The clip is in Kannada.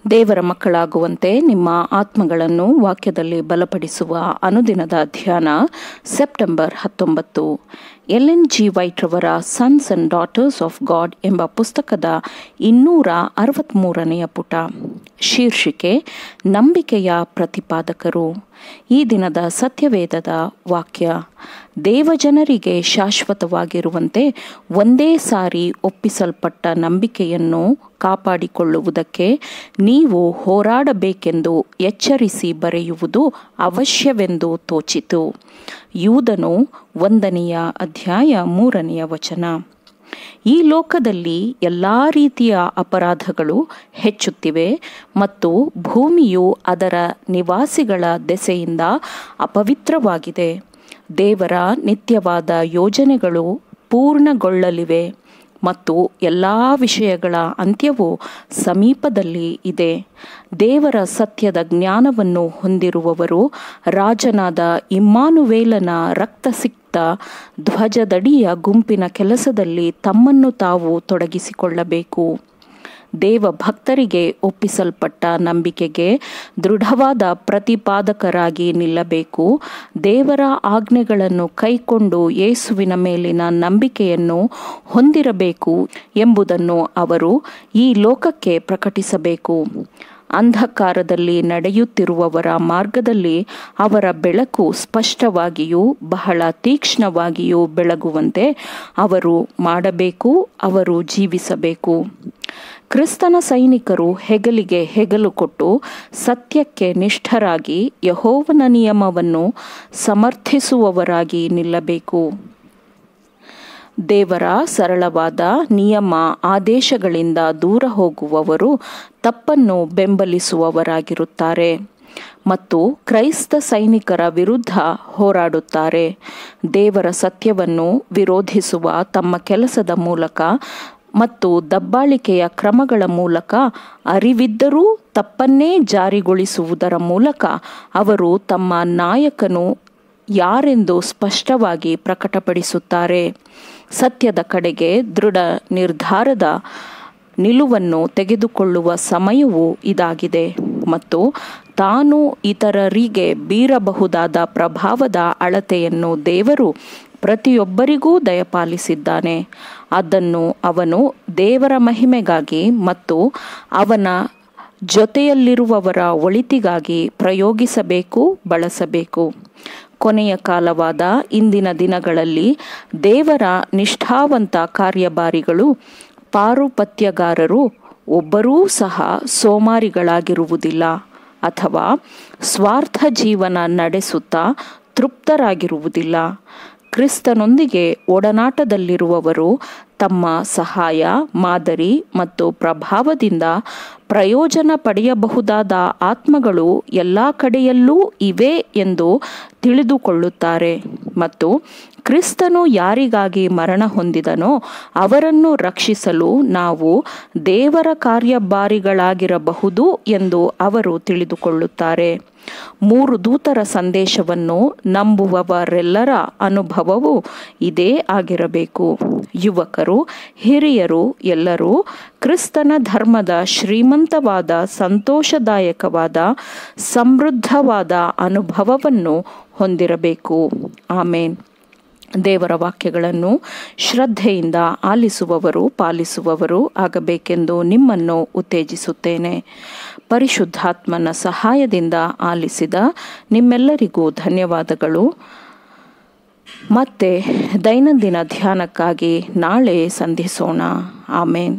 ದೇವರ ಮಕ್ಕಳಾಗುವಂತೆ ನಿಮ್ಮ ಆತ್ಮಗಳನ್ನು ವಾಕ್ಯದಲ್ಲಿ ಬಲಪಡಿಸುವ ಅನುದಿನದ ಧ್ಯಾನ ಸೆಪ್ಟೆಂಬರ್ 19. ಎಲೆನ್ ಜಿ ವೈಟ್ ರವರ sons and daughters of god ಎಂಬ ಪುಸ್ತಕದ 263ನೇ ಪುಟ. ಶೀರ್ಷಿಕೆ ನಂಬಿಕೆಯ ಪ್ರತಿಪಾದಕರು. ಈ ದಿನದ ಸತ್ಯವೇದದ ವಾಕ್ಯ: ದೇವಜನರಿಗೆ ಶಾಶ್ವತವಾಗಿರುವಂತೆ ಒಂದೇ ಸಾರಿ ಒಪ್ಪಿಸಲ್ಪಟ್ಟ ನಂಬಿಕೆಯನ್ನು ಕಾಪಾಡಿಕೊಳ್ಳುವುದಕ್ಕೆ ನೀವು ಹೋರಾಡಬೇಕೆಂದು ಎಚ್ಚರಿಸಿ ಬರೆಯುವುದು ಅವಶ್ಯವೆಂದು ತೋಚಿತು. ಯೂದನು 1ನೇ ಅಧ್ಯಾಯ 3ನೇ ವಚನ. ಈ ಲೋಕದಲ್ಲಿ ಎಲ್ಲ ರೀತಿಯ ಅಪರಾಧಗಳು ಹೆಚ್ಚುತ್ತಿವೆ ಮತ್ತು ಭೂಮಿಯು ಅದರ ನಿವಾಸಿಗಳ ದೆಸೆಯಿಂದ ಅಪವಿತ್ರವಾಗಿದೆ. ದೇವರ ನಿತ್ಯವಾದ ಯೋಜನೆಗಳು ಪೂರ್ಣಗೊಳ್ಳಲಿವೆ ಮತ್ತು ಎಲ್ಲ ವಿಷಯಗಳ ಅಂತ್ಯವು ಸಮೀಪದಲ್ಲಿ ಇದೆ. ದೇವರ ಸತ್ಯದ ಜ್ಞಾನವನ್ನು ಹೊಂದಿರುವವರು ರಾಜನಾದ ಇಮ್ಮಾನುವೇಲನ ರಕ್ತಸಿಕ್ತ ಧ್ವಜದಡಿಯ ಗುಂಪಿನ ಕೆಲಸದಲ್ಲಿ ತಮ್ಮನ್ನು ತಾವು ತೊಡಗಿಸಿಕೊಳ್ಳಬೇಕು. ದೇವ ಭಕ್ತರಿಗೆ ಒಪ್ಪಿಸಲ್ಪಟ್ಟ ನಂಬಿಕೆಗೆ ದೃಢವಾದ ಪ್ರತಿಪಾದಕರಾಗಿ ನಿಲ್ಲಬೇಕು. ದೇವರ ಆಜ್ಞೆಗಳನ್ನು ಕೈಕೊಂಡು ಯೇಸುವಿನ ಮೇಲಿನ ನಂಬಿಕೆಯನ್ನು ಹೊಂದಿರಬೇಕು ಎಂಬುದನ್ನು ಅವರು ಈ ಲೋಕಕ್ಕೆ ಪ್ರಕಟಿಸಬೇಕು. ಅಂಧಕಾರದಲ್ಲಿ ನಡೆಯುತ್ತಿರುವವರ ಮಾರ್ಗದಲ್ಲಿ ಅವರ ಬೆಳಕು ಸ್ಪಷ್ಟವಾಗಿಯೂ ಬಹಳ ತೀಕ್ಷ್ಣವಾಗಿಯೂ ಬೆಳಗುವಂತೆ ಅವರು ಮಾಡಬೇಕು. ಅವರು ಜೀವಿಸಬೇಕು. ಕ್ರಿಸ್ತನ ಸೈನಿಕರು ಹೆಗಲಿಗೆ ಹೆಗಲು ಕೊಟ್ಟು ಸತ್ಯಕ್ಕೆ ನಿಷ್ಠರಾಗಿ ಯೆಹೋವನ ನಿಯಮವನ್ನು ಸಮರ್ಥಿಸುವವರಾಗಿ ನಿಲ್ಲಬೇಕು. ದೇವರ ಸರಳವಾದ ನಿಯಮ ಆದೇಶಗಳಿಂದ ದೂರ ಹೋಗುವವರು ತಪ್ಪನ್ನು ಬೆಂಬಲಿಸುವವರಾಗಿರುತ್ತಾರೆ ಮತ್ತು ಕ್ರೈಸ್ತ ಸೈನಿಕರ ವಿರುದ್ಧ ಹೋರಾಡುತ್ತಾರೆ. ದೇವರ ಸತ್ಯವನ್ನು ವಿರೋಧಿಸುವ ತಮ್ಮ ಕೆಲಸದ ಮೂಲಕ ಮತ್ತು ದಬ್ಬಾಳಿಕೆಯ ಕ್ರಮಗಳ ಮೂಲಕ ಅರಿವಿದ್ದರೂ ತಪ್ಪನ್ನೇ ಜಾರಿಗೊಳಿಸುವುದರ ಮೂಲಕ ಅವರು ತಮ್ಮ ನಾಯಕನು ಯಾರೆಂದು ಸ್ಪಷ್ಟವಾಗಿ ಪ್ರಕಟಪಡಿಸುತ್ತಾರೆ. ಸತ್ಯದ ಕಡೆಗೆ ದೃಢ ನಿರ್ಧಾರದ ನಿಲುವನ್ನು ತೆಗೆದುಕೊಳ್ಳುವ ಸಮಯವೂ ಇದಾಗಿದೆ ಮತ್ತು ತಾನು ಇತರರಿಗೆ ಬೀರಬಹುದಾದ ಪ್ರಭಾವದ ಅಳತೆಯನ್ನು ದೇವರು ಪ್ರತಿಯೊಬ್ಬರಿಗೂ ದಯಪಾಲಿಸಿದ್ದಾನೆ. ಅದನ್ನು ಅವನು ದೇವರ ಮಹಿಮೆಗಾಗಿ ಮತ್ತು ಅವನ ಜೊತೆಯಲ್ಲಿರುವವರ ಒಳಿತಿಗಾಗಿ ಪ್ರಯೋಗಿಸಬೇಕು, ಬಳಸಬೇಕು. ಕೊನೆಯ ಕಾಲವಾದ ಇಂದಿನ ದಿನಗಳಲ್ಲಿ ದೇವರ ನಿಷ್ಠಾವಂತ ಕಾರ್ಯಭಾರಿಗಳು, ಪಾರುಪತ್ಯಗಾರರು ಒಬ್ಬರೂ ಸಹ ಸೋಮಾರಿಗಳಾಗಿರುವುದಿಲ್ಲ ಅಥವಾ ಸ್ವಾರ್ಥ ಜೀವನ ನಡೆಸುತ್ತಾ ತೃಪ್ತರಾಗಿರುವುದಿಲ್ಲ. ಕ್ರಿಸ್ತನೊಂದಿಗೆ ಒಡನಾಟದಲ್ಲಿರುವವರು ತಮ್ಮ ಸಹಾಯ, ಮಾದರಿ ಮತ್ತು ಪ್ರಭಾವದಿಂದ ಪ್ರಯೋಜನ ಪಡೆಯಬಹುದಾದ ಆತ್ಮಗಳು ಎಲ್ಲ ಕಡೆಯಲ್ಲೂ ಇವೆ ಎಂದು ತಿಳಿದುಕೊಳ್ಳುತ್ತಾರೆ ಮತ್ತು ಕ್ರಿಸ್ತನು ಯಾರಿಗಾಗಿ ಮರಣ ಹೊಂದಿದನೋ ಅವರನ್ನು ರಕ್ಷಿಸಲು ನಾವು ದೇವರ ಕಾರ್ಯಭಾರಿಗಳಾಗಿರಬಹುದು ಎಂದು ಅವರು ತಿಳಿದುಕೊಳ್ಳುತ್ತಾರೆ. 3 ದೂತರ ಸಂದೇಶವನ್ನು ನಂಬುವವರೆಲ್ಲರ ಅನುಭವವು ಇದೇ ಆಗಿರಬೇಕು. ಯುವಕರು, ಹಿರಿಯರು ಎಲ್ಲರೂ ಕ್ರಿಸ್ತನ ಧರ್ಮದ ಶ್ರೀಮಂತವಾದ, ಸಂತೋಷದಾಯಕವಾದ, ಸಮೃದ್ಧವಾದ ಅನುಭವವನ್ನು ಹೊಂದಿರಬೇಕು. ಆಮೇನ್. ದೇವರ ವಾಕ್ಯಗಳನ್ನು ಶ್ರದ್ಧೆಯಿಂದ ಆಲಿಸುವವರು, ಪಾಲಿಸುವವರು ಆಗಬೇಕೆಂದು ನಿಮ್ಮನ್ನು ಉತ್ತೇಜಿಸುತ್ತೇನೆ. ಪರಿಶುದ್ಧಾತ್ಮನ ಸಹಾಯದಿಂದ ಆಲಿಸಿದ ನಿಮ್ಮೆಲ್ಲರಿಗೂ ಧನ್ಯವಾದಗಳು. ಮತ್ತೆ ದೈನಂದಿನ ಧ್ಯಾನಕ್ಕಾಗಿ ನಾಳೆ ಸಂಧಿಸೋಣ. ಆಮೇನ್.